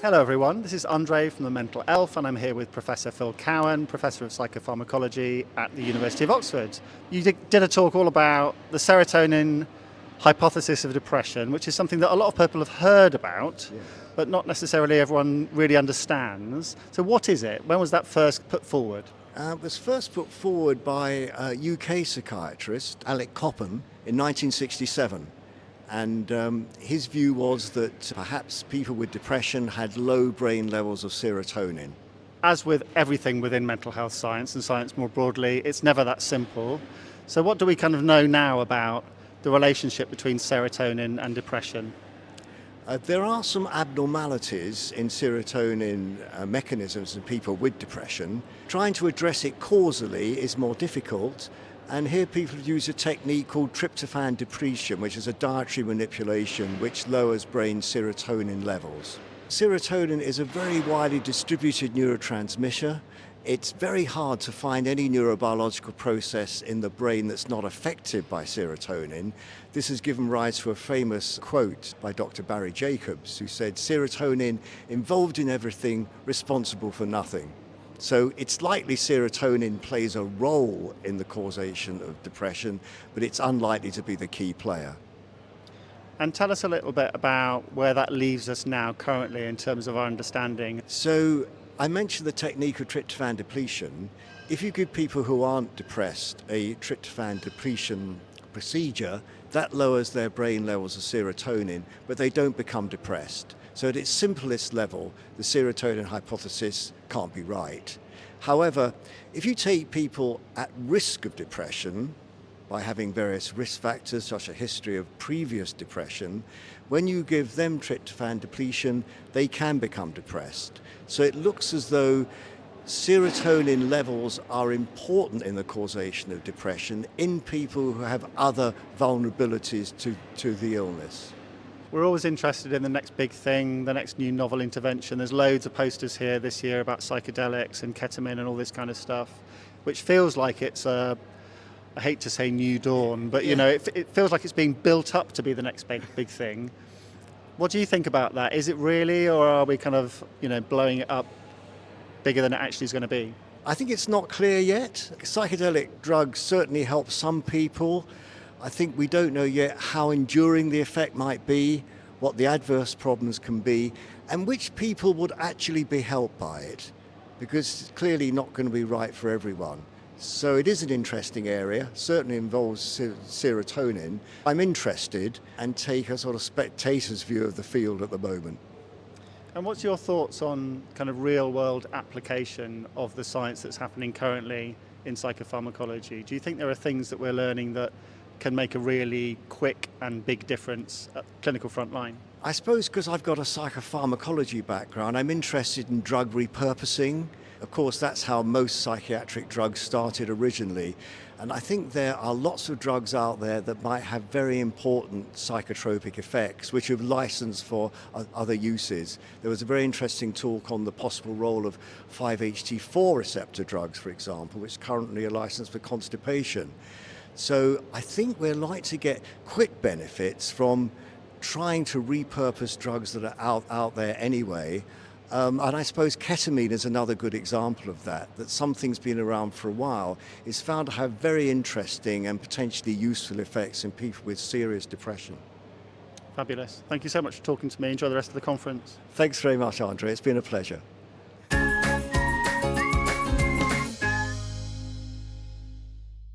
Hello everyone, this is Andre from the Mental Elf and I'm here with Professor Phil Cowan, Professor of Psychopharmacology at the University of Oxford. You did a talk all about the serotonin hypothesis of depression, which is something that a lot of people have heard about, Yes. but not necessarily everyone really understands. So what is it? When was that first put forward? It was first put forward by a UK psychiatrist, Alec Coppen, in 1967. And his view was that perhaps people with depression had low brain levels of serotonin. As with everything within mental health science and science more broadly, it's never that simple. So what do we kind of know now about the relationship between serotonin and depression? There are some abnormalities in serotonin mechanisms in people with depression. Trying to address it causally is more difficult. And here people use a technique called tryptophan depletion, which is a dietary manipulation which lowers brain serotonin levels. Serotonin is a very widely distributed neurotransmitter. It's very hard to find any neurobiological process in the brain that's not affected by serotonin. This has given rise to a famous quote by Dr. Barry Jacobs, who said, "Serotonin involved in everything, responsible for nothing." So it's likely serotonin plays a role in the causation of depression, but it's unlikely to be the key player. And tell us a little bit about where that leaves us now currently in terms of our understanding. So I mentioned the technique of tryptophan depletion. If you give people who aren't depressed a tryptophan depletion procedure, that lowers their brain levels of serotonin, but they don't become depressed. So at its simplest level, the serotonin hypothesis can't be right. However, if you take people at risk of depression by having various risk factors, such as a history of previous depression, when you give them tryptophan depletion, they can become depressed. So it looks as though serotonin levels are important in the causation of depression in people who have other vulnerabilities to the illness. We're always interested in the next big thing, the next new novel intervention. There's loads of posters here this year about psychedelics and ketamine and all this kind of stuff, which feels like it's I hate to say new dawn, but it feels like it's being built up to be the next big thing. What do you think about that? Is it really, or are we kind of blowing it up bigger than it actually is going to be? I think it's not clear yet. Psychedelic drugs certainly help some people. I think we don't know yet how enduring the effect might be, what the adverse problems can be, and which people would actually be helped by it, because it's clearly not going to be right for everyone. So it is an interesting area, certainly involves serotonin. I'm interested and take a sort of spectator's view of the field at the moment. And what's your thoughts on kind of real-world application of the science that's happening currently in psychopharmacology? Do you think there are things that we're learning that can make a really quick and big difference at the clinical front line? I suppose because I've got a psychopharmacology background, I'm interested in drug repurposing. Of course, that's how most psychiatric drugs started originally. And I think there are lots of drugs out there that might have very important psychotropic effects, which are licensed for other uses. There was a very interesting talk on the possible role of 5-HT4 receptor drugs, for example, which currently are licensed for constipation. So I think we're likely to get quick benefits from trying to repurpose drugs that are out there anyway. And I suppose ketamine is another good example of that something's been around for a while, is found to have very interesting and potentially useful effects in people with serious depression. Fabulous. Thank you so much for talking to me. Enjoy the rest of the conference. Thanks very much, Andre. It's been a pleasure.